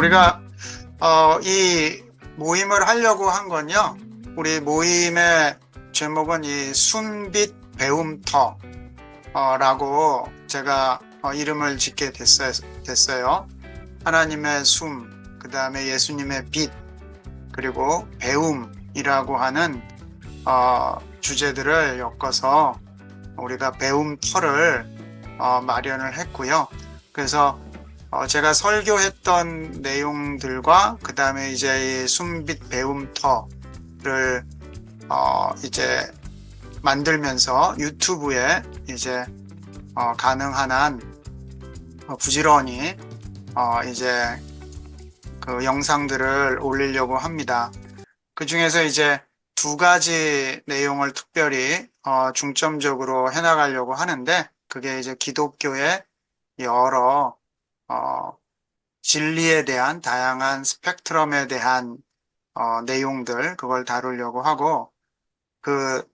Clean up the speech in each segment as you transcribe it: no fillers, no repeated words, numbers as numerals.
우리가 이 모임을 하려고 한 건요. 우리 모임의 제목은 이 숨빛 배움터라고 제가 이름을 짓게 됐어요. 하나님의 숨, 그 다음에 예수님의 빛, 그리고 배움이라고 하는 주제들을 엮어서 우리가 배움터를 마련을 했고요. 그래서 제가 설교했던 내용들과 그 다음에 이제 이 숨빛 배움터를 이제 만들면서 유튜브에 이제 가능한 한 부지런히 이제 그 영상들을 올리려고 합니다. 그 중에서 이제 두 가지 내용을 특별히 중점적으로 해나가려고 하는데, 그게 이제 기독교의 여러 진리에 대한 다양한 스펙트럼에 대한 내용들, 그걸 다루려고 하고, 그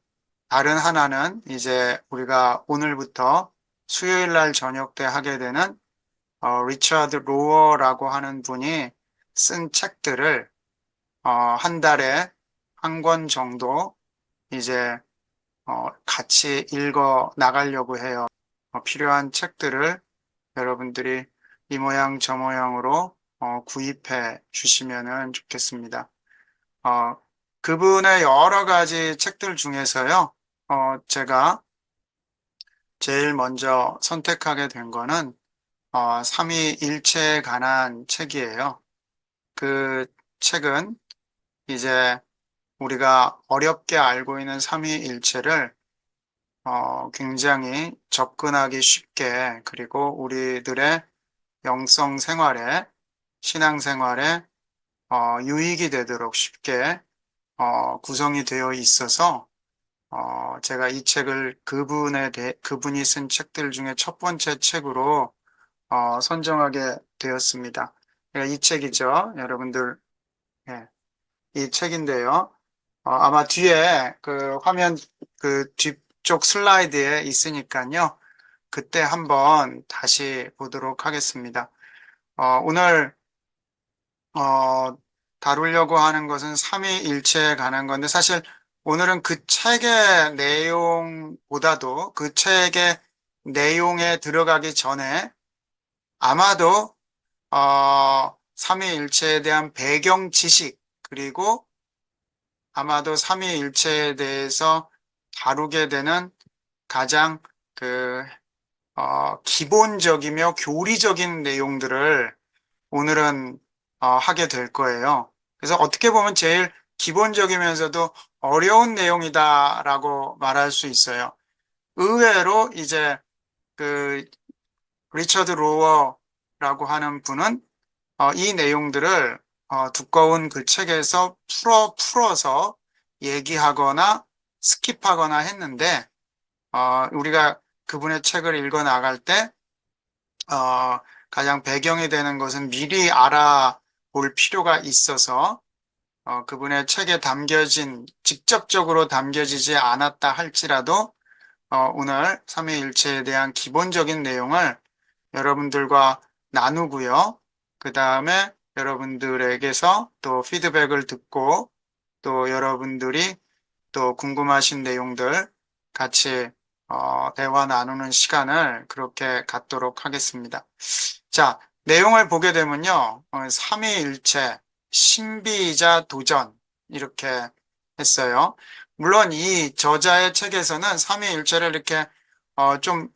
다른 하나는 이제 우리가 오늘부터 수요일 날 저녁 때 하게 되는 리처드 로어라고 하는 분이 쓴 책들을 한 달에 한 권 정도 이제 같이 읽어 나가려고 해요. 필요한 책들을 여러분들이 이 모양 저 모양으로 구입해 주시면 좋겠습니다. 어, 그분의 여러 가지 책들 중에서요, 제가 제일 먼저 선택하게 된 거는 삼위일체에 관한 책이에요. 그 책은 이제 우리가 어렵게 알고 있는 삼위일체를 굉장히 접근하기 쉽게, 그리고 우리들의 영성 생활에, 신앙 생활에 유익이 되도록 쉽게 구성이 되어 있어서 제가 이 책을 그분이 쓴 책들 중에 첫 번째 책으로 선정하게 되었습니다. 이 책이죠. 여러분들, 예, 이 책인데요. 아마 뒤에 그 화면 그 뒤쪽 슬라이드에 있으니까요. 그때 한번 다시 보도록 하겠습니다. 오늘 다루려고 하는 것은 삼위일체에 관한 건데, 사실 오늘은 그 책의 내용보다도 그 책의 내용에 들어가기 전에 아마도 삼위일체에 대한 배경 지식, 그리고 아마도 삼위일체에 대해서 다루게 되는 가장 그 기본적이며 교리적인 내용들을 오늘은 하게 될 거예요. 그래서 어떻게 보면 제일 기본적이면서도 어려운 내용이다라고 말할 수 있어요. 의외로 이제 그 리처드 로어라고 하는 분은 이 내용들을 두꺼운 그 책에서 풀어서 얘기하거나 스킵하거나 했는데, 우리가 그분의 책을 읽어 나갈 때 가장 배경이 되는 것은 미리 알아볼 필요가 있어서 그분의 책에 직접적으로 담겨지지 않았다 할지라도 오늘 삼위일체에 대한 기본적인 내용을 여러분들과 나누고요. 그 다음에 여러분들에게서 또 피드백을 듣고, 또 여러분들이 또 궁금하신 내용들 같이 대화 나누는 시간을 그렇게 갖도록 하겠습니다. 자, 내용을 보게 되면요. 삼위일체, 신비이자 도전, 이렇게 했어요. 물론 이 저자의 책에서는 삼위일체를 이렇게 좀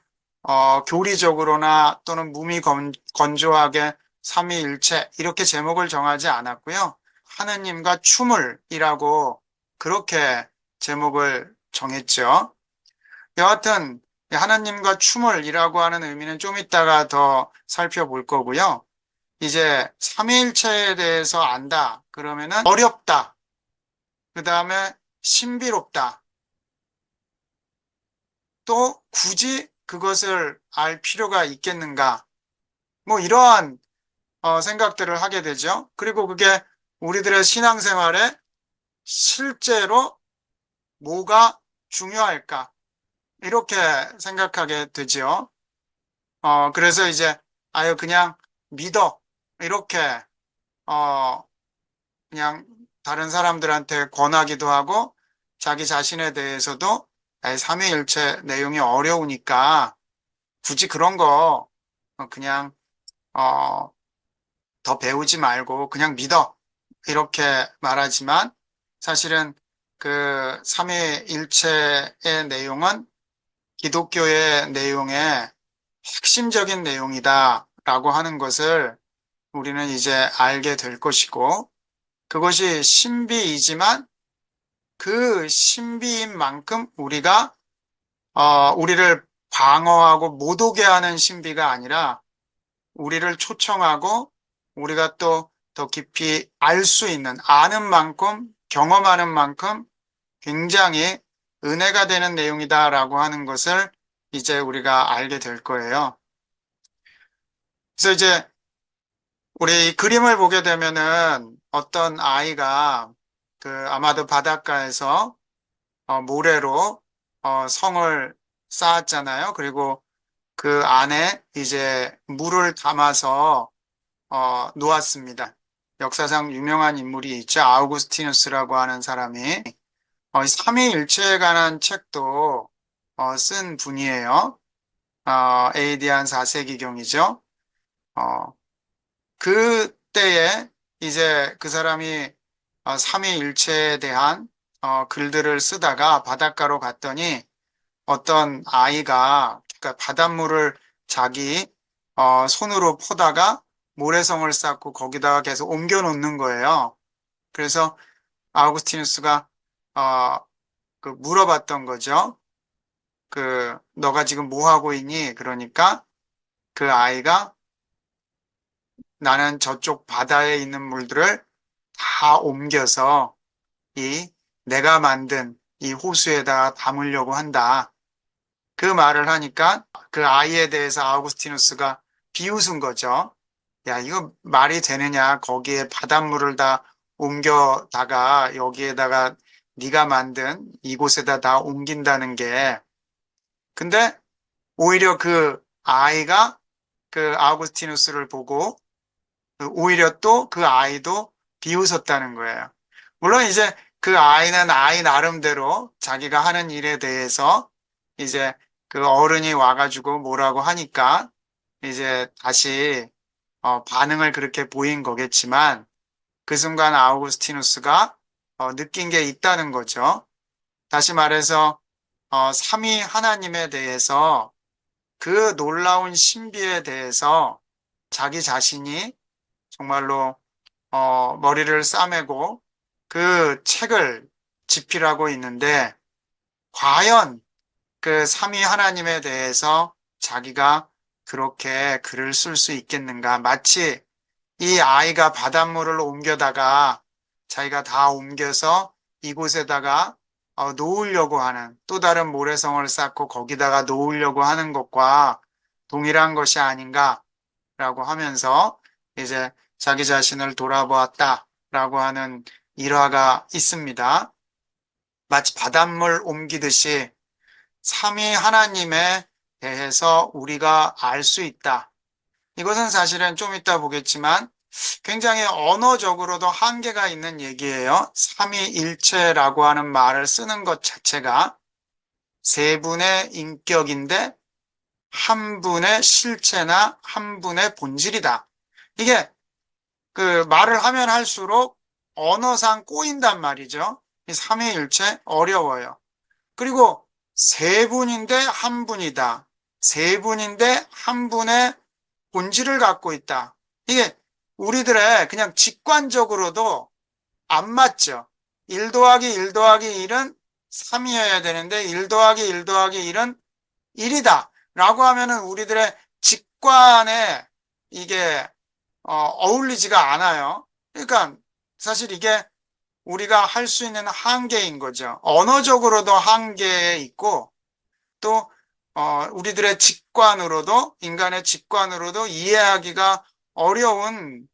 교리적으로나 또는 무미건조하게 삼위일체 이렇게 제목을 정하지 않았고요. 하느님과 추물이라고 그렇게 제목을 정했죠. 여하튼 하나님과 추물이라고 하는 의미는 좀 이따가 더 살펴볼 거고요. 이제 삼위일체에 대해서 안다 그러면은 어렵다, 그 다음에 신비롭다, 또 굳이 그것을 알 필요가 있겠는가, 뭐 이러한 생각들을 하게 되죠. 그리고 그게 우리들의 신앙생활에 실제로 뭐가 중요할까, 이렇게 생각하게 되죠. 그래서 이제, 아유, 그냥 믿어. 이렇게, 어, 그냥 다른 사람들한테 권하기도 하고 자기 자신에 대해서도 삼위일체 내용이 어려우니까 굳이 그런 거 그냥 어, 더 배우지 말고 그냥 믿어. 이렇게 말하지만 사실은 그 삼위일체의 내용은 기독교의 내용의 핵심적인 내용이다라고 하는 것을 우리는 이제 알게 될 것이고 그것이 신비이지만 그 신비인 만큼 우리를 방어하고 못 오게 하는 신비가 아니라 우리를 초청하고 우리가 또 더 깊이 알 수 있는, 아는 만큼, 경험하는 만큼 굉장히 은혜가 되는 내용이다라고 하는 것을 이제 우리가 알게 될 거예요. 그래서 이제 우리 이 그림을 보게 되면은 어떤 아이가 아마도 바닷가에서 모래로 성을 쌓았잖아요. 그리고 그 안에 이제 물을 담아서 놓았습니다. 역사상 유명한 인물이 있죠. 아우구스티누스라고 하는 사람이 삼위일체에 관한 책도 쓴 분이에요. AD 한 4세기경이죠. 어, 그때에 이제 그 사람이 삼위일체에 대한 글들을 쓰다가 바닷가로 갔더니 어떤 아이가 그러니까 바닷물을 자기 손으로 퍼다가 모래성을 쌓고 거기다가 계속 옮겨 놓는 거예요. 그래서 아우구스티누스가 어, 물어봤던 거죠. 너가 지금 뭐 하고 있니? 그러니까 그 아이가 나는 저쪽 바다에 있는 물들을 다 옮겨서 이 내가 만든 이 호수에다 담으려고 한다. 그 말을 하니까 그 아이에 대해서 아우구스티누스가 비웃은 거죠. 야, 이거 말이 되느냐? 거기에 바닷물을 다 옮겨다가 여기에다가 네가 만든 이곳에다 다 옮긴다는 게. 근데 오히려 그 아이가 그 아우구스티누스를 보고 오히려 또 그 아이도 비웃었다는 거예요. 물론 이제 그 아이는 아이 나름대로 자기가 하는 일에 대해서 이제 그 어른이 와가지고 뭐라고 하니까 이제 다시 반응을 그렇게 보인 거겠지만 그 순간 아우구스티누스가 느낀 게 있다는 거죠. 다시 말해서 삼위 하나님에 대해서 그 놀라운 신비에 대해서 자기 자신이 정말로 머리를 싸매고 그 책을 집필하고 있는데 과연 그 삼위 하나님에 대해서 자기가 그렇게 글을 쓸 수 있겠는가? 마치 이 아이가 바닷물을 옮겨다가 자기가 다 옮겨서 이곳에다가 놓으려고 하는 또 다른 모래성을 쌓고 거기다가 놓으려고 하는 것과 동일한 것이 아닌가라고 하면서 이제 자기 자신을 돌아보았다라고 하는 일화가 있습니다. 마치 바닷물 옮기듯이 삼위 하나님에 대해서 우리가 알 수 있다. 이것은 사실은 좀 이따 보겠지만 굉장히 언어적으로도 한계가 있는 얘기예요. 삼위일체라고 하는 말을 쓰는 것 자체가 세 분의 인격인데 한 분의 실체나 한 분의 본질이다. 이게 그 말을 하면 할수록 언어상 꼬인단 말이죠. 이 삼위일체 어려워요. 그리고 세 분인데 한 분이다. 세 분인데 한 분의 본질을 갖고 있다. 이게 우리들의 그냥 직관적으로도 안 맞죠. 1 더하기 1 더하기 1은 3이어야 되는데 1 더하기 1 더하기 1은 1이다. 라고 하면은 우리들의 직관에 이게 어울리지가 않아요. 그러니까 사실 이게 우리가 할 수 있는 한계인 거죠. 언어적으로도 한계에 있고 또 우리들의 직관으로도 인간의 직관으로도 이해하기가 어려운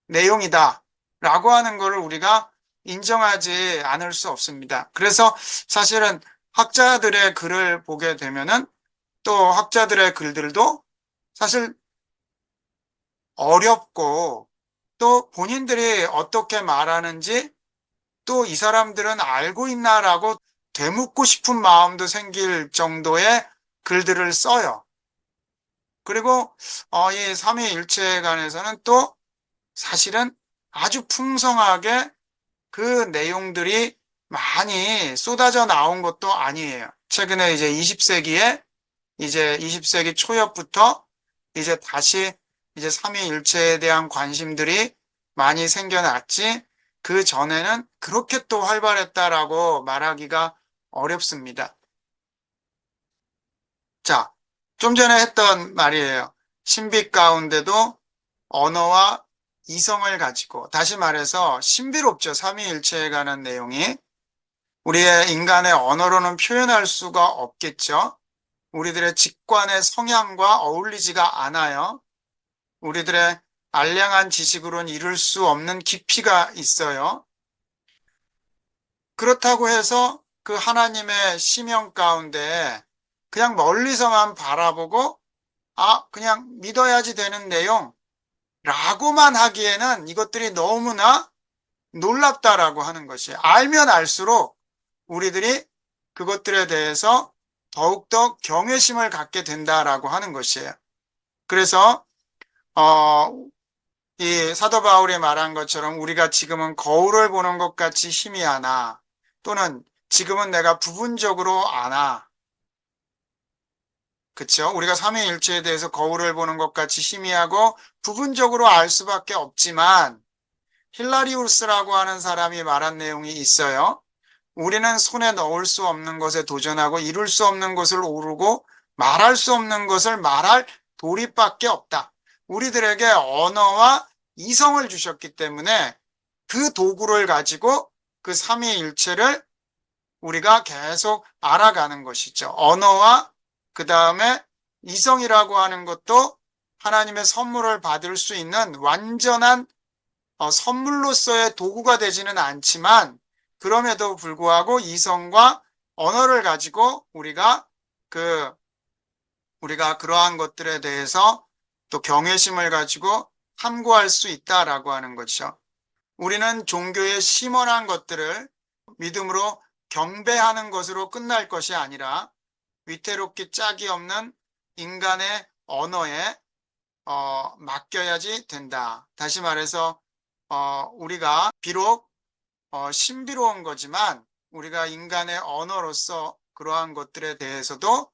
내용이다 라고 하는 것을 우리가 인정하지 않을 수 없습니다. 그래서 사실은 학자들의 글을 보게 되면은 또 학자들의 글들도 사실 어렵고 또 본인들이 어떻게 말하는지 또 이 사람들은 알고 있나라고 되묻고 싶은 마음도 생길 정도의 글들을 써요. 그리고 이 삼위일체에 관해서는 또 사실은 아주 풍성하게 그 내용들이 많이 쏟아져 나온 것도 아니에요. 최근에 이제 20세기에 이제 20세기 초엽부터 이제 다시 이제 삼위일체에 대한 관심들이 많이 생겨났지, 그 전에는 그렇게 또 활발했다라고 말하기가 어렵습니다. 자, 좀 전에 했던 말이에요. 신비 가운데도 언어와 이성을 가지고, 다시 말해서 신비롭죠. 삼위일체에 관한 내용이. 우리의 인간의 언어로는 표현할 수가 없겠죠. 우리들의 직관의 성향과 어울리지가 않아요. 우리들의 알량한 지식으로는 이룰 수 없는 깊이가 있어요. 그렇다고 해서 그 하나님의 심형 가운데 그냥 멀리서만 바라보고 그냥 믿어야지 되는 내용라고만 하기에는 이것들이 너무나 놀랍다라고 하는 것이, 알면 알수록 우리들이 그것들에 대해서 더욱더 경외심을 갖게 된다라고 하는 것이에요. 그래서 어, 이 사도 바울이 말한 것처럼 우리가 지금은 거울을 보는 것 같이 희미하나, 또는 지금은 내가 부분적으로 아나, 그쵸? 우리가 삼위일체에 대해서 거울을 보는 것 같이 희미하고 부분적으로 알 수밖에 없지만, 힐라리우스라고 하는 사람이 말한 내용이 있어요. 우리는 손에 넣을 수 없는 것에 도전하고 이룰 수 없는 것을 오르고 말할 수 없는 것을 말할 도리밖에 없다. 우리들에게 언어와 이성을 주셨기 때문에 그 도구를 가지고 그 삼위일체를 우리가 계속 알아가는 것이죠. 언어와 그 다음에 이성이라고 하는 것도 하나님의 선물을 받을 수 있는 완전한 선물로서의 도구가 되지는 않지만, 그럼에도 불구하고 이성과 언어를 가지고 우리가 그러한 것들에 대해서 또 경외심을 가지고 탐구할 수 있다라고 하는 것이죠. 우리는 종교의 심원한 것들을 믿음으로 경배하는 것으로 끝날 것이 아니라 위태롭기 짝이 없는 인간의 언어에 맡겨야지 된다. 다시 말해서 우리가 비록 신비로운 거지만 우리가 인간의 언어로서 그러한 것들에 대해서도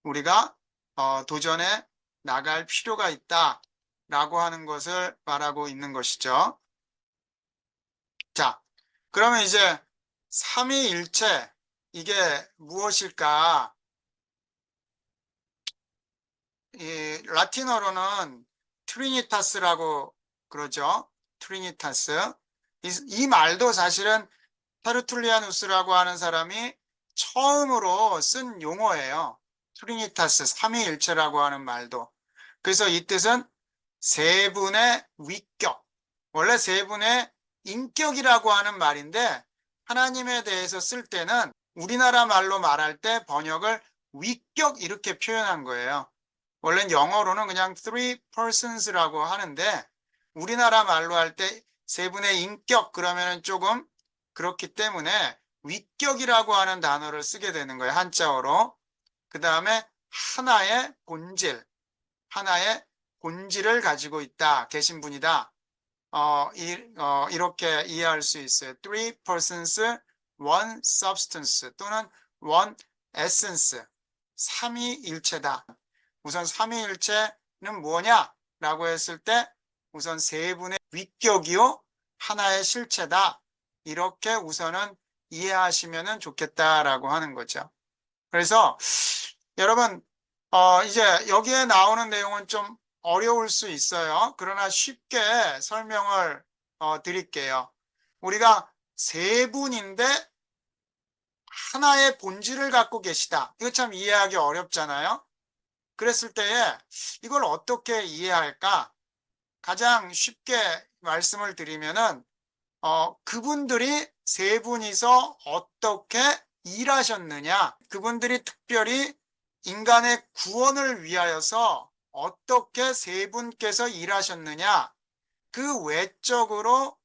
우리가 도전해 나갈 필요가 있다라고 하는 것을 말하고 있는 것이죠. 자, 그러면 이제 삼위일체, 이게 무엇일까? 이 라틴어로는 트리니타스라고 그러죠. 트리니타스. 이 말도 사실은 테르툴리아누스라고 하는 사람이 처음으로 쓴 용어예요. 트리니타스, 삼위일체라고 하는 말도. 그래서 이 뜻은 세 분의 위격. 원래 세 분의 인격이라고 하는 말인데, 하나님에 대해서 쓸 때는 우리나라 말로 말할 때 번역을 위격 이렇게 표현한 거예요. 원래는 영어로는 그냥 three persons라고 하는데, 우리나라 말로 할 때 세 분의 인격 그러면은 조금 그렇기 때문에 위격이라고 하는 단어를 쓰게 되는 거예요. 한자어로. 그 다음에 하나의 본질을 가지고 있다, 계신 분이다. 이렇게 이해할 수 있어요. Three persons, one substance 또는 one essence. 삼위일체다. 우선 삼위일체는 뭐냐라고 했을 때 우선 세 분의 위격이요 하나의 실체다. 이렇게 우선은 이해하시면 좋겠다라고 하는 거죠. 그래서 여러분 이제 여기에 나오는 내용은 좀 어려울 수 있어요. 그러나 쉽게 설명을 드릴게요. 우리가 세 분인데 하나의 본질을 갖고 계시다. 이거 참 이해하기 어렵잖아요. 그랬을 때에 이걸 어떻게 이해할까? 가장 쉽게 말씀을 드리면은 그분들이 세 분이서 어떻게 일하셨느냐, 그분들이 특별히 인간의 구원을 위하여서 어떻게 세 분께서 일하셨느냐, 그 외적으로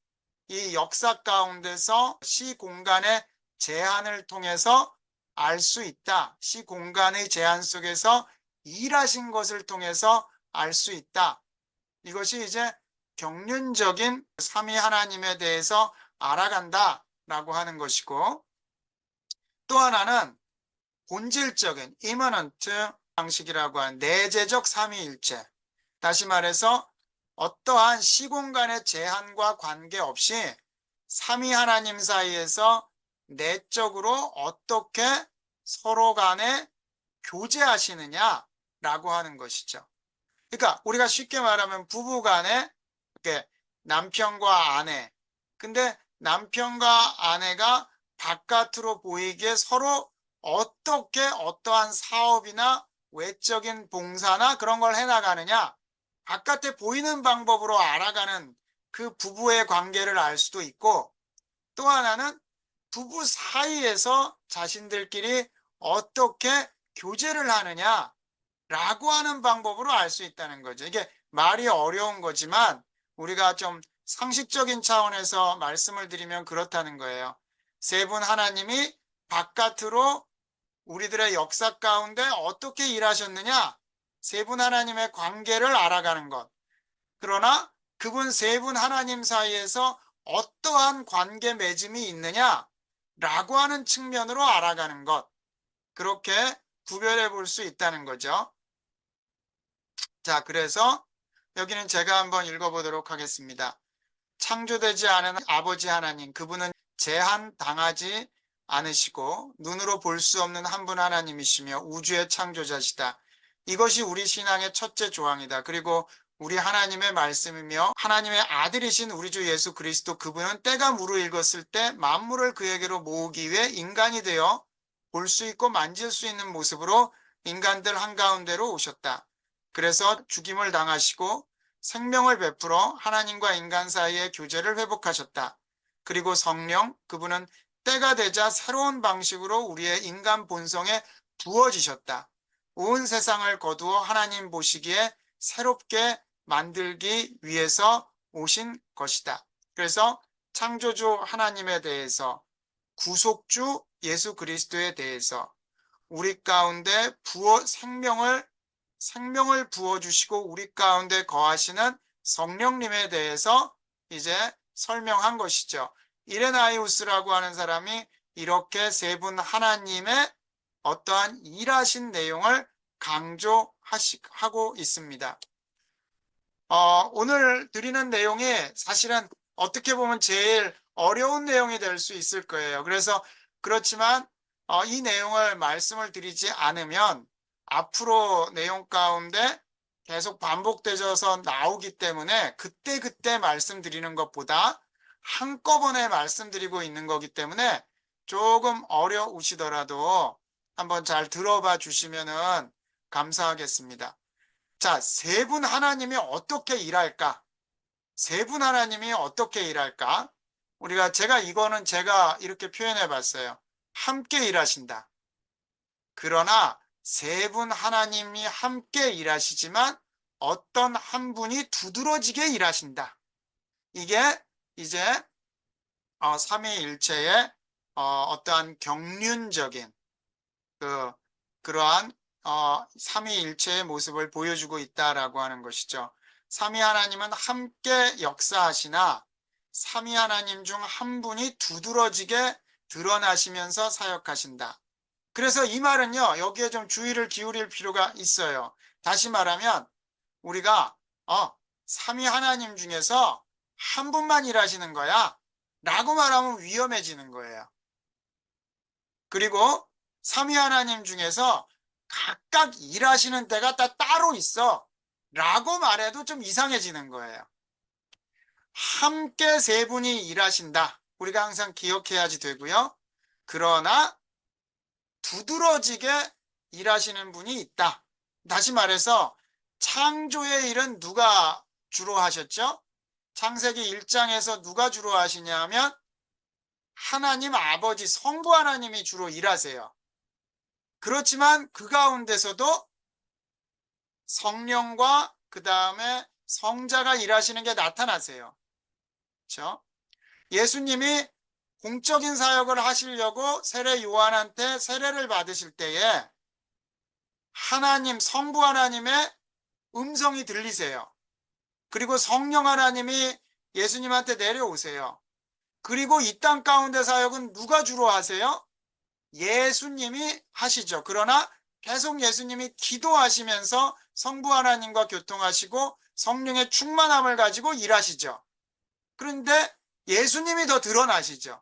이 역사 가운데서 시공간의 제한을 통해서 알 수 있다. 시공간의 제한 속에서 일하신 것을 통해서 알 수 있다. 이것이 이제 경륜적인 삼위 하나님에 대해서 알아간다라고 하는 것이고, 또 하나는 본질적인 이머넌트 방식이라고 하는 내재적 삼위일체. 다시 말해서 어떠한 시공간의 제한과 관계없이 삼위 하나님 사이에서 내적으로 어떻게 서로 간에 교제하시느냐라고 하는 것이죠. 그러니까 우리가 쉽게 말하면 부부 간에 이렇게 남편과 아내, 근데 남편과 아내가 바깥으로 보이기에 서로 어떻게 어떠한 사업이나 외적인 봉사나 그런 걸 해나가느냐, 바깥에 보이는 방법으로 알아가는 그 부부의 관계를 알 수도 있고, 또 하나는 부부 사이에서 자신들끼리 어떻게 교제를 하느냐 라고 하는 방법으로 알 수 있다는 거죠. 이게 말이 어려운 거지만 우리가 좀 상식적인 차원에서 말씀을 드리면 그렇다는 거예요. 세 분 하나님이 바깥으로 우리들의 역사 가운데 어떻게 일하셨느냐, 세 분 하나님의 관계를 알아가는 것. 그러나 그분 세 분 하나님 사이에서 어떠한 관계 맺음이 있느냐 라고 하는 측면으로 알아가는 것. 그렇게 구별해 볼 수 있다는 거죠. 자, 그래서 여기는 제가 한번 읽어보도록 하겠습니다. 창조되지 않은 아버지 하나님, 그분은 제한당하지 않으시고 눈으로 볼 수 없는 한 분 하나님이시며 우주의 창조자시다. 이것이 우리 신앙의 첫째 조항이다. 그리고 우리 하나님의 말씀이며 하나님의 아들이신 우리 주 예수 그리스도, 그분은 때가 무르익었을 때 만물을 그에게로 모으기 위해 인간이 되어 볼 수 있고 만질 수 있는 모습으로 인간들 한가운데로 오셨다. 그래서 죽임을 당하시고 생명을 베풀어 하나님과 인간 사이의 교제를 회복하셨다. 그리고 성령, 그분은 때가 되자 새로운 방식으로 우리의 인간 본성에 부어지셨다. 온 세상을 거두어 하나님 보시기에 새롭게 만들기 위해서 오신 것이다. 그래서 창조주 하나님에 대해서, 구속주 예수 그리스도에 대해서 우리 가운데 생명을 부어주시고 우리 가운데 거하시는 성령님에 대해서 이제 설명한 것이죠. 이레나이우스라고 하는 사람이 이렇게 세 분 하나님의 어떠한 일하신 내용을 강조하고 있습니다. 오늘 드리는 내용이 사실은 어떻게 보면 제일 어려운 내용이 될 수 있을 거예요. 그래서 그렇지만 이 내용을 말씀을 드리지 않으면 앞으로 내용 가운데 계속 반복되어서 나오기 때문에 그때그때 말씀드리는 것보다 한꺼번에 말씀드리고 있는 거기 때문에 조금 어려우시더라도 한번 잘 들어봐 주시면 감사하겠습니다. 자, 세 분 하나님이 어떻게 일할까? 세 분 하나님이 어떻게 일할까? 제가 이렇게 표현해 봤어요. 함께 일하신다. 그러나 세 분 하나님이 함께 일하시지만 어떤 한 분이 두드러지게 일하신다. 이게 이제 삼위일체의 어떠한 경륜적인 그러한 삼위일체의 모습을 보여주고 있다라고 하는 것이죠. 삼위 하나님은 함께 역사하시나 삼위 하나님 중 한 분이 두드러지게 드러나시면서 사역하신다. 그래서 이 말은요, 여기에 좀 주의를 기울일 필요가 있어요. 다시 말하면 우리가 삼위 하나님 중에서 한 분만 일하시는 거야 라고 말하면 위험해지는 거예요. 그리고 삼위 하나님 중에서 각각 일하시는 때가 다 따로 있어 라고 말해도 좀 이상해지는 거예요. 함께 세 분이 일하신다. 우리가 항상 기억해야지 되고요. 그러나 두드러지게 일하시는 분이 있다. 다시 말해서 창조의 일은 누가 주로 하셨죠? 창세기 1장에서 누가 주로 하시냐면 하나님 아버지 성부 하나님이 주로 일하세요. 그렇지만 그 가운데서도 성령과 그 다음에 성자가 일하시는 게 나타나세요. 그렇죠? 예수님이 공적인 사역을 하시려고 세례 요한한테 세례를 받으실 때에 하나님, 성부 하나님의 음성이 들리세요. 그리고 성령 하나님이 예수님한테 내려오세요. 그리고 이 땅 가운데 사역은 누가 주로 하세요? 예수님이 하시죠. 그러나 계속 예수님이 기도하시면서 성부 하나님과 교통하시고 성령의 충만함을 가지고 일하시죠. 그런데 예수님이 더 드러나시죠.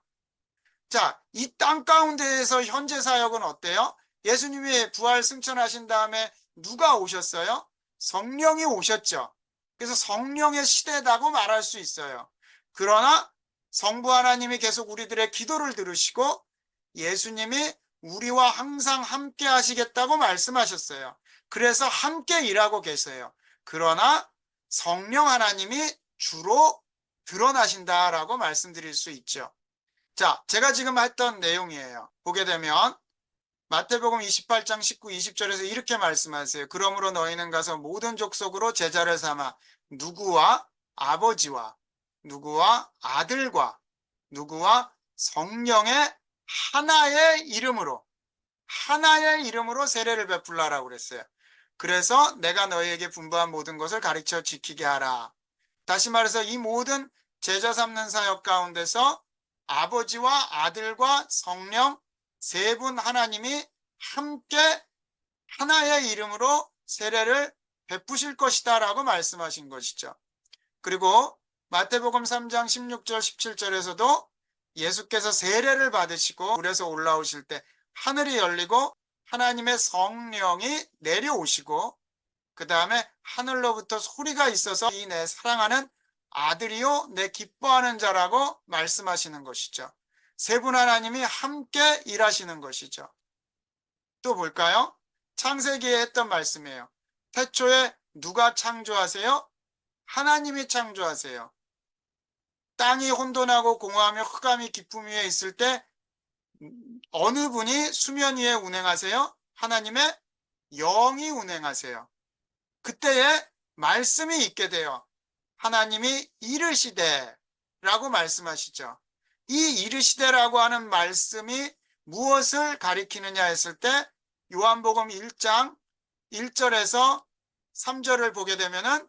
자, 이 땅 가운데에서 현재 사역은 어때요? 예수님이 부활 승천하신 다음에 누가 오셨어요? 성령이 오셨죠. 그래서 성령의 시대다고 말할 수 있어요. 그러나 성부 하나님이 계속 우리들의 기도를 들으시고 예수님이 우리와 항상 함께 하시겠다고 말씀하셨어요. 그래서 함께 일하고 계세요. 그러나 성령 하나님이 주로 드러나신다라고 말씀드릴 수 있죠. 자, 제가 지금 했던 내용이에요. 보게 되면 마태복음 28장 19, 20절에서 이렇게 말씀하세요. 그러므로 너희는 가서 모든 족속으로 제자를 삼아 누구와 아버지와 누구와 아들과 누구와 성령의 하나의 이름으로 세례를 베풀라라고 그랬어요. 그래서 내가 너희에게 분부한 모든 것을 가르쳐 지키게 하라. 다시 말해서 이 모든 제자 삼는 사역 가운데서 아버지와 아들과 성령 세 분 하나님이 함께 하나의 이름으로 세례를 베푸실 것이다 라고 말씀하신 것이죠. 그리고 마태복음 3장 16절 17절에서도 예수께서 세례를 받으시고 물에서 올라오실 때 하늘이 열리고 하나님의 성령이 내려오시고 그 다음에 하늘로부터 소리가 있어서 이 내 사랑하는 아들이요 내 기뻐하는 자라고 말씀하시는 것이죠. 세 분 하나님이 함께 일하시는 것이죠. 또 볼까요? 창세기에 했던 말씀이에요. 태초에 누가 창조하세요? 하나님이 창조하세요. 땅이 혼돈하고 공허하며 흑암이 깊음 위에 있을 때 어느 분이 수면 위에 운행하세요? 하나님의 영이 운행하세요. 그때에 말씀이 있게 돼요. 하나님이 이르시되라고 말씀하시죠. 이 이르시되라고 하는 말씀이 무엇을 가리키느냐 했을 때 요한복음 1장 1절에서 3절을 보게 되면은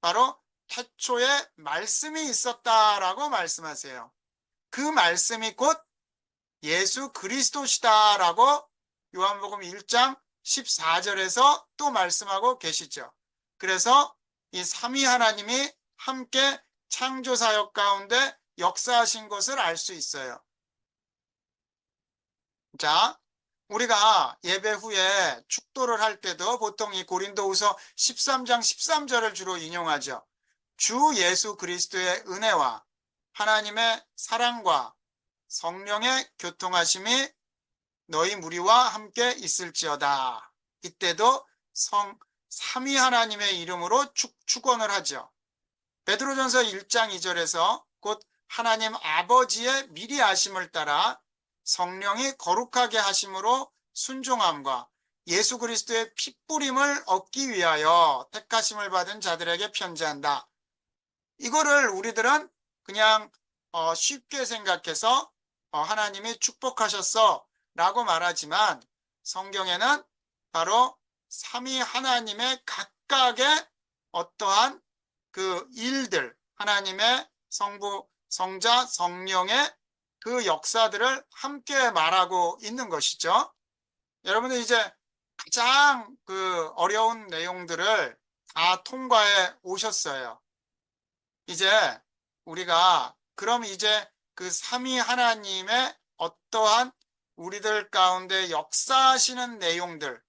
바로 태초에 말씀이 있었다라고 말씀하세요. 그 말씀이 곧 예수 그리스도시다라고 요한복음 1장 14절에서 또 말씀하고 계시죠. 그래서 이 삼위 하나님이 함께 창조사역 가운데 역사하신 것을 알 수 있어요. 자, 우리가 예배 후에 축도를 할 때도 보통 이 고린도후서 13장 13절을 주로 인용하죠. 주 예수 그리스도의 은혜와 하나님의 사랑과 성령의 교통하심이 너희 무리와 함께 있을지어다. 이때도 삼위 하나님의 이름으로 축원을 하죠. 베드로전서 1장 2절에서 곧 하나님 아버지의 미리 아심을 따라 성령이 거룩하게 하심으로 순종함과 예수 그리스도의 핏부림을 얻기 위하여 택하심을 받은 자들에게 편지한다. 이거를 우리들은 그냥 쉽게 생각해서 하나님이 축복하셨어 라고 말하지만 성경에는 바로 삼위 하나님의 각각의 어떠한 그 일들, 하나님의 성부, 성자, 성령의 그 역사들을 함께 말하고 있는 것이죠. 여러분들 이제 가장 그 어려운 내용들을 다 통과해 오셨어요. 이제 우리가 그럼 이제 그 삼위 하나님의 어떠한 우리들 가운데 역사하시는 내용들,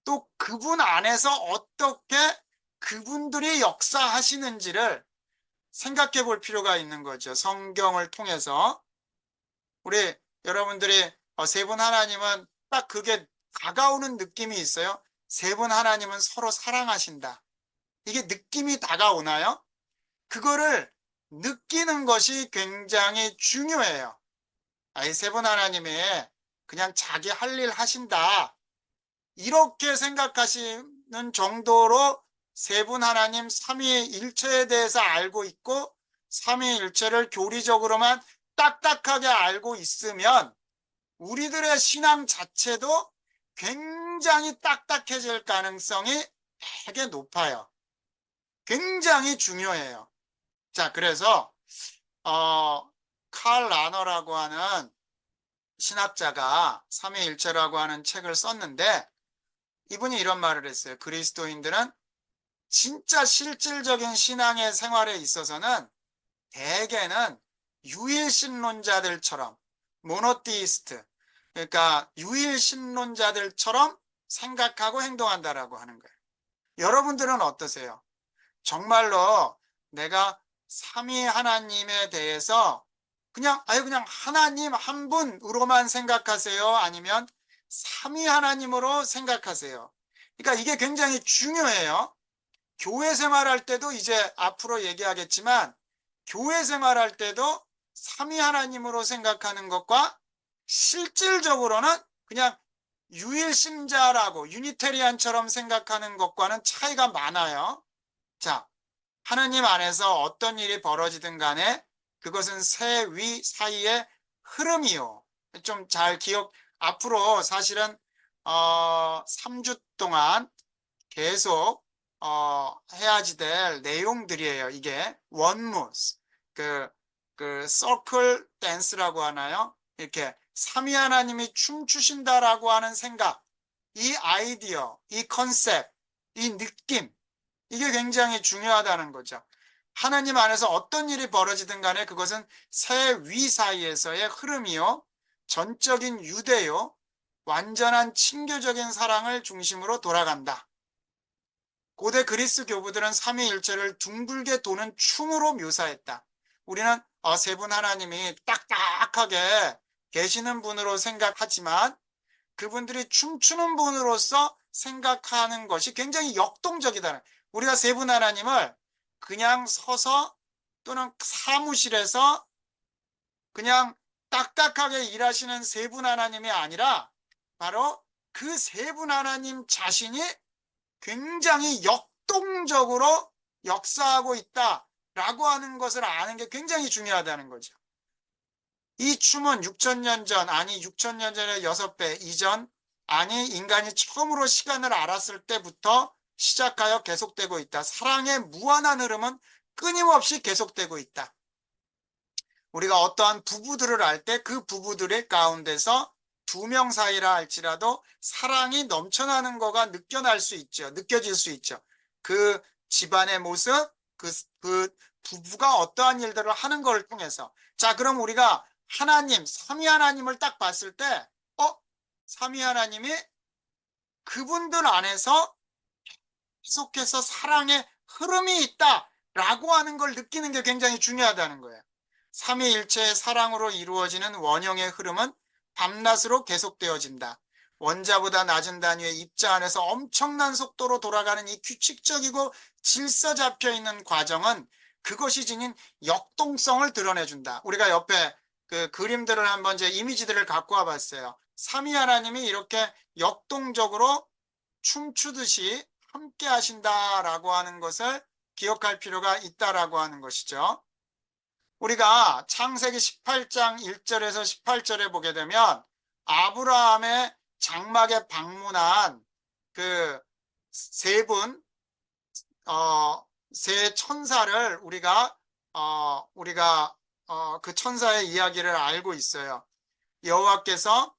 또 그분 안에서 어떻게 그분들이 역사하시는지를 생각해 볼 필요가 있는 거죠. 성경을 통해서. 우리 여러분들이 세 분 하나님은 딱 그게 다가오는 느낌이 있어요. 세 분 하나님은 서로 사랑하신다. 이게 느낌이 다가오나요? 그거를 느끼는 것이 굉장히 중요해요. 이 세 분 하나님이 그냥 자기 할 일 하신다. 이렇게 생각하시는 정도로 세 분 하나님 삼위일체에 대해서 알고 있고 삼위일체를 교리적으로만 딱딱하게 알고 있으면 우리들의 신앙 자체도 굉장히 딱딱해질 가능성이 되게 높아요. 굉장히 중요해요. 자, 그래서 칼 라너라고 하는 신학자가 삼위일체라고 하는 책을 썼는데 이분이 이런 말을 했어요. 그리스도인들은 진짜 실질적인 신앙의 생활에 있어서는 대개는 유일신론자들처럼 모노티이스트, 그러니까 유일신론자들처럼 생각하고 행동한다라고 하는 거예요. 여러분들은 어떠세요? 정말로 내가 삼위 하나님에 대해서 그냥 하나님 한 분으로만 생각하세요? 아니면 삼위 하나님으로 생각하세요? 그러니까 이게 굉장히 중요해요. 교회 생활할 때도 이제 앞으로 얘기하겠지만 교회 생활할 때도 삼위 하나님으로 생각하는 것과 실질적으로는 그냥 유일신자라고 유니테리안처럼 생각하는 것과는 차이가 많아요. 자, 하느님 안에서 어떤 일이 벌어지든 간에 그것은 새 위 사이의 흐름이요. 좀 잘 앞으로 사실은 3주 동안 계속 해야지 될 내용들이에요. 이게 원무, 그 서클 댄스라고 하나요? 이렇게 삼위 하나님이 춤추신다라고 하는 생각, 이 아이디어, 이 컨셉, 이 느낌, 이게 굉장히 중요하다는 거죠. 하나님 안에서 어떤 일이 벌어지든 간에 그것은 새 위 사이에서의 흐름이요, 전적인 유대요, 완전한 친교적인 사랑을 중심으로 돌아간다. 고대 그리스 교부들은 삼위일체를 둥글게 도는 춤으로 묘사했다. 우리는 세 분 하나님이 딱딱하게 계시는 분으로 생각하지만 그분들이 춤추는 분으로서 생각하는 것이 굉장히 역동적이다. 우리가 세 분 하나님을 그냥 서서 또는 사무실에서 그냥 딱딱하게 일하시는 세 분 하나님이 아니라 바로 그 세 분 하나님 자신이 굉장히 역동적으로 역사하고 있다라고 하는 것을 아는 게 굉장히 중요하다는 거죠. 이 춤은 6,000년 전, 아니 6,000년 전의 6배 이전, 아니 인간이 처음으로 시간을 알았을 때부터 시작하여 계속되고 있다. 사랑의 무한한 흐름은 끊임없이 계속되고 있다. 우리가 어떠한 부부들을 알 때 그 부부들의 가운데서 두 명 사이라 할지라도 사랑이 넘쳐나는 거가 느껴질 수 있죠. 그 집안의 모습, 그 부부가 어떠한 일들을 하는 걸 통해서. 자, 그럼 우리가 하나님, 삼위 하나님을 딱 봤을 때, 삼위 하나님이 그분들 안에서 계속해서 사랑의 흐름이 있다라고 하는 걸 느끼는 게 굉장히 중요하다는 거예요. 삼위일체의 사랑으로 이루어지는 원형의 흐름은 밤낮으로 계속되어진다. 원자보다 낮은 단위의 입자 안에서 엄청난 속도로 돌아가는 이 규칙적이고 질서 잡혀 있는 과정은 그것이 지닌 역동성을 드러내준다. 우리가 옆에 그 그림들을 한번 이미지들을 갖고 와봤어요. 삼위 하나님이 이렇게 역동적으로 춤추듯이 함께 하신다라고 하는 것을 기억할 필요가 있다라고 하는 것이죠. 우리가 창세기 18장 1절에서 18절에 보게 되면 아브라함의 장막에 방문한 그 세 분, 세 천사를 우리가 그 천사의 이야기를 알고 있어요. 여호와께서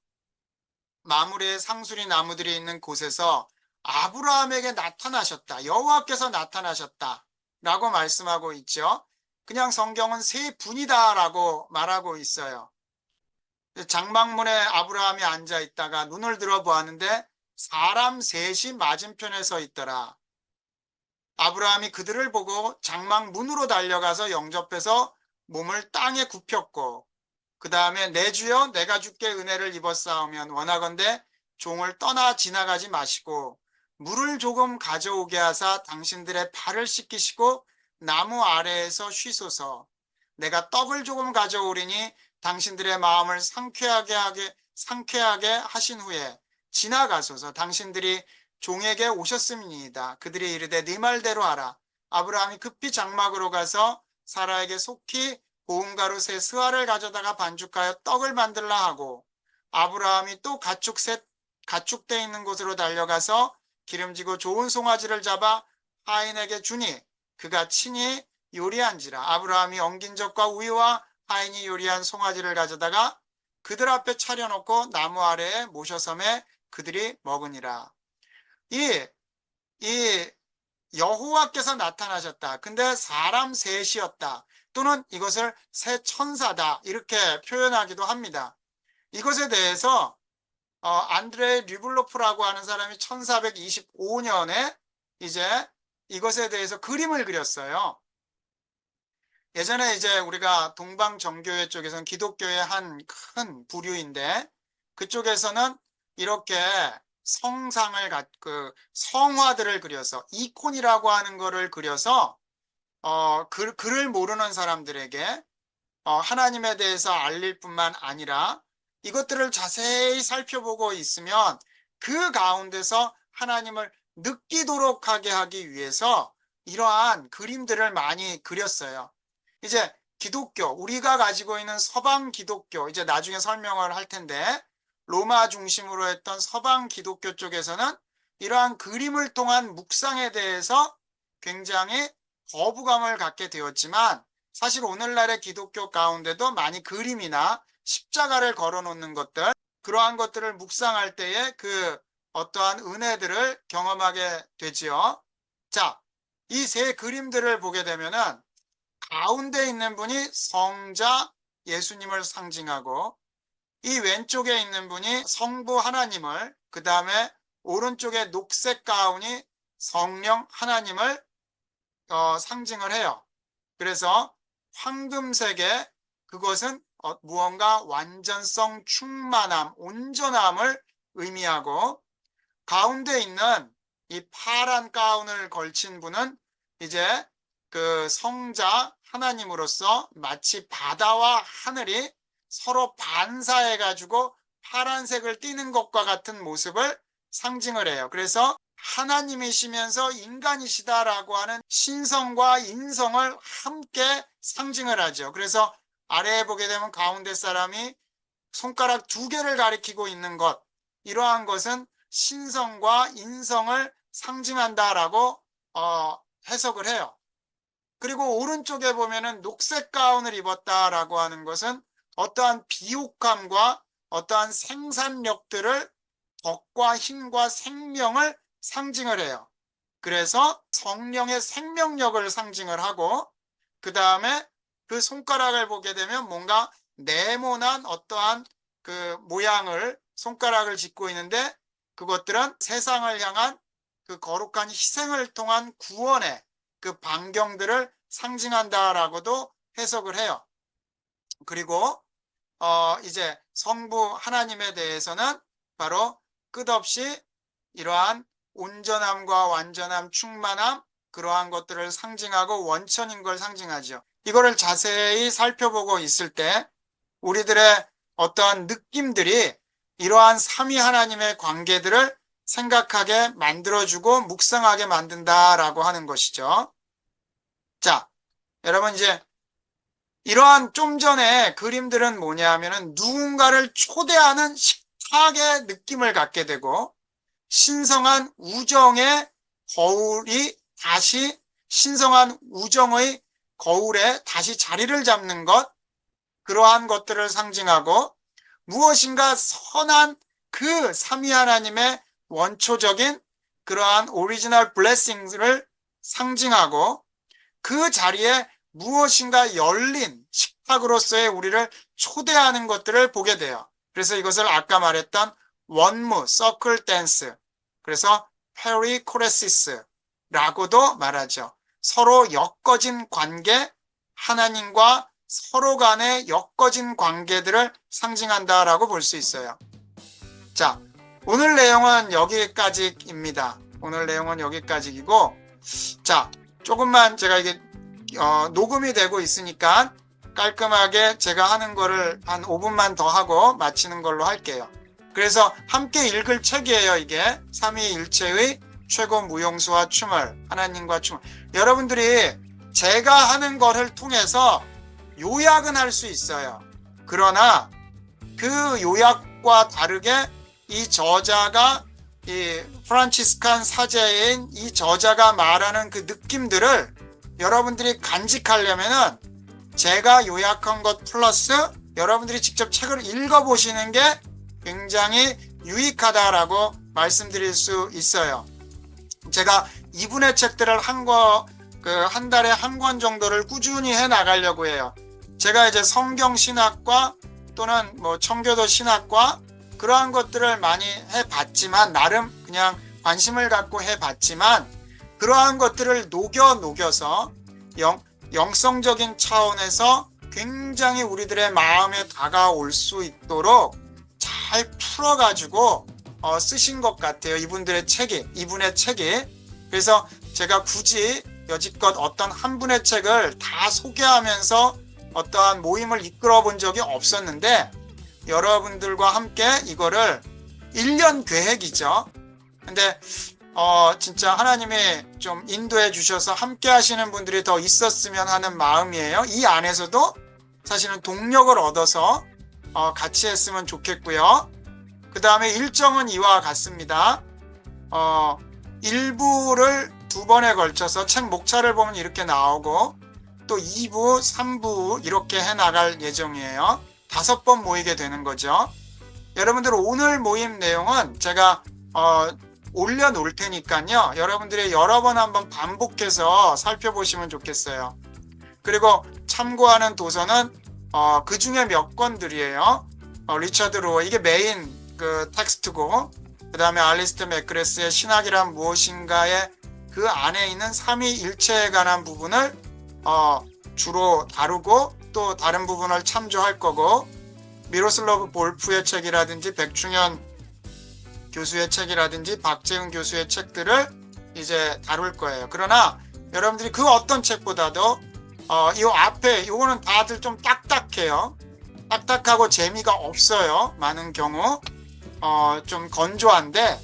마므레의 상수리 나무들이 있는 곳에서 아브라함에게 나타나셨다. 여호와께서 나타나셨다. 라고 말씀하고 있죠. 그냥 성경은 세 분이다라고 말하고 있어요. 장막문에 아브라함이 앉아 있다가 눈을 들어 보았는데 사람 셋이 맞은편에 서 있더라. 아브라함이 그들을 보고 장막 문으로 달려가서 영접해서 몸을 땅에 굽혔고 그 다음에 내 주여 내가 주께 은혜를 입었사오면 원하건대 종을 떠나 지나가지 마시고 물을 조금 가져오게 하사 당신들의 발을 씻기시고 나무 아래에서 쉬소서. 내가 떡을 조금 가져오리니 당신들의 마음을 상쾌하게 하신 후에 지나가소서. 당신들이 종에게 오셨음이니이다. 그들이 이르되 네 말대로 하라. 아브라함이 급히 장막으로 가서 사라에게 속히 고운 가루 새 스와를 가져다가 반죽하여 떡을 만들라 하고, 아브라함이 또 가축대 있는 곳으로 달려가서 기름지고 좋은 송아지를 잡아 하인에게 주니 그가 친히 요리한지라. 아브라함이 엉긴 젖과 우유와 하인이 요리한 송아지를 가져다가 그들 앞에 차려놓고 나무 아래에 모셔섬에 그들이 먹으니라. 이 여호와께서 나타나셨다. 근데 사람 셋이었다. 또는 이것을 새 천사다. 이렇게 표현하기도 합니다. 이것에 대해서 안드레 류블로프라고 하는 사람이 1425년에 이제 이것에 대해서 그림을 그렸어요. 예전에 이제 우리가 동방정교회 쪽에서는 기독교의 한 큰 부류인데, 그쪽에서는 이렇게 성화들을 그려서 이콘이라고 하는 거를 그려서 글을 모르는 사람들에게 하나님에 대해서 알릴 뿐만 아니라 이것들을 자세히 살펴보고 있으면 그 가운데서 하나님을 느끼도록 하게 하기 위해서 이러한 그림들을 많이 그렸어요. 이제 기독교, 우리가 가지고 있는 서방 기독교, 이제 나중에 설명을 할 텐데, 로마 중심으로 했던 서방 기독교 쪽에서는 이러한 그림을 통한 묵상에 대해서 굉장히 거부감을 갖게 되었지만, 사실 오늘날의 기독교 가운데도 많이 그림이나 십자가를 걸어 놓는 것들, 그러한 것들을 묵상할 때에 그 어떠한 은혜들을 경험하게 되지요. 자, 이 세 그림들을 보게 되면은 가운데 있는 분이 성자 예수님을 상징하고, 이 왼쪽에 있는 분이 성부 하나님을, 그 다음에 오른쪽에 녹색 가운이 성령 하나님을 상징을 해요. 그래서 황금색의 그것은 무언가 완전성, 충만함, 온전함을 의미하고, 가운데 있는 이 파란 가운을 걸친 분은 이제 그 성자 하나님으로서 마치 바다와 하늘이 서로 반사해 가지고 파란색을 띠는 것과 같은 모습을 상징을 해요. 그래서 하나님이시면서 인간이시다라고 하는 신성과 인성을 함께 상징을 하죠. 그래서 아래에 보게 되면 가운데 사람이 손가락 2개를 가리키고 있는 것, 이러한 것은 신성과 인성을 상징한다라고 해석을 해요. 그리고 오른쪽에 보면은 녹색 가운을 입었다라고 하는 것은 어떠한 비옥함과 어떠한 생산력들을, 덕과 힘과 생명을 상징을 해요. 그래서 성령의 생명력을 상징을 하고, 그 다음에 그 손가락을 보게 되면 뭔가 네모난 어떠한 그 모양을 손가락을 짚고 있는데, 그것들은 세상을 향한 그 거룩한 희생을 통한 구원의 그 방경들을 상징한다라고도 해석을 해요. 그리고 이제 성부 하나님에 대해서는 바로 끝없이 이러한 온전함과 완전함, 충만함, 그러한 것들을 상징하고 원천인 걸 상징하죠. 이거를 자세히 살펴보고 있을 때 우리들의 어떠한 느낌들이 이러한 삼위 하나님의 관계들을 생각하게 만들어주고 묵상하게 만든다라고 하는 것이죠. 자, 여러분 이제 이러한 좀 전에 그림들은 뭐냐 하면은 누군가를 초대하는 식탁의 느낌을 갖게 되고, 신성한 우정의 거울이 다시 신성한 우정의 거울에 다시 자리를 잡는 것, 그러한 것들을 상징하고, 무엇인가 선한 그 삼위 하나님의 원초적인 그러한 오리지널 블레싱을 상징하고, 그 자리에 무엇인가 열린 식탁으로서의 우리를 초대하는 것들을 보게 돼요. 그래서 이것을 아까 말했던 원무, 서클 댄스, 그래서 페리코레시스라고도 말하죠. 서로 엮어진 관계, 하나님과 서로 간의 엮어진 관계들을 상징한다라고 볼 수 있어요. 자, 오늘 내용은 여기까지입니다. 오늘 내용은 여기까지이고, 자, 조금만 제가 이게 녹음이 되고 있으니까 깔끔하게 제가 하는 거를 한 5분만 더 하고 마치는 걸로 할게요. 그래서 함께 읽을 책이에요. 이게 삼위일체의 최고 무용수와 춤을, 하나님과 춤을. 여러분들이 제가 하는 거를 통해서 요약은 할 수 있어요. 그러나 그 요약과 다르게 이 저자가, 이 프란치스칸 사제인 이 저자가 말하는 그 느낌들을 여러분들이 간직하려면은 제가 요약한 것 플러스 여러분들이 직접 책을 읽어보시는 게 굉장히 유익하다라고 말씀드릴 수 있어요. 제가 이분의 책들을 한 달에 한 권 정도를 꾸준히 해 나가려고 해요. 제가 이제 성경 신학과 또는 뭐 청교도 신학과 그러한 것들을 많이 해봤지만, 나름 그냥 관심을 갖고 해봤지만, 그러한 것들을 녹여서 영성적인 차원에서 굉장히 우리들의 마음에 다가올 수 있도록 잘 풀어가지고 쓰신 것 같아요. 이분의 책이. 그래서 제가 굳이 여지껏 어떤 한 분의 책을 다 소개하면서 어떠한 모임을 이끌어 본 적이 없었는데, 여러분들과 함께 이거를 1년 계획이죠. 근데 진짜 하나님이 좀 인도해 주셔서 함께 하시는 분들이 더 있었으면 하는 마음이에요. 이 안에서도 사실은 동력을 얻어서 같이 했으면 좋겠고요. 그 다음에 일정은 이와 같습니다. 1부를 2번에 걸쳐서 책 목차를 보면 이렇게 나오고, 또 2부, 3부 이렇게 해나갈 예정이에요. 5번 모이게 되는 거죠. 여러분들 오늘 모임 내용은 제가 올려놓을 테니까요. 여러분들이 여러 번 한번 반복해서 살펴보시면 좋겠어요. 그리고 참고하는 도서는 그 중에 몇 권들이에요. 리처드 로어, 이게 메인 그 텍스트고, 그 다음에 알리스트 맥그레스의 신학이란 무엇인가의 그 안에 있는 삼위일체에 관한 부분을 주로 다루고, 또 다른 부분을 참조할 거고, 미로슬로브 볼프의 책이라든지 백충현 교수의 책이라든지 박재훈 교수의 책들을 이제 다룰 거예요. 그러나 여러분들이 그 어떤 책보다도 이 앞에 요거는 다들 좀 딱딱해요. 딱딱하고 재미가 없어요. 많은 경우 좀 건조한데,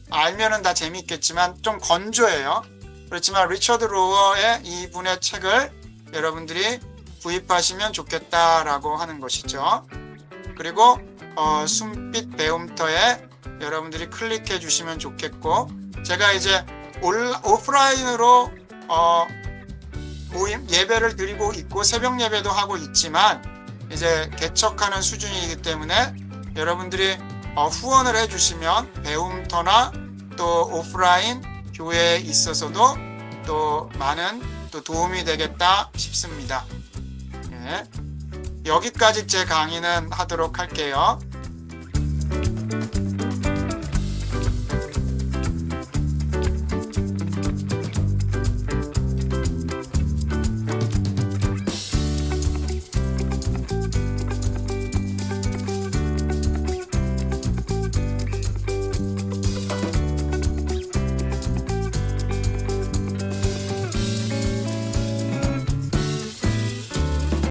알면은 다 재미있겠지만 좀 건조해요. 그렇지만 리처드 로어의 이분의 책을 여러분들이 구입하시면 좋겠다라고 하는 것이죠. 그리고 숨빛 배움터에 여러분들이 클릭해 주시면 좋겠고, 제가 이제 오프라인으로 모임 예배를 드리고 있고 새벽 예배도 하고 있지만, 이제 개척하는 수준이기 때문에 여러분들이 후원을 해주시면 배움터나 또 오프라인 교회에 있어서도 또 많은 또 도움이 되겠다 싶습니다. 네. 여기까지 제 강의는 하도록 할게요.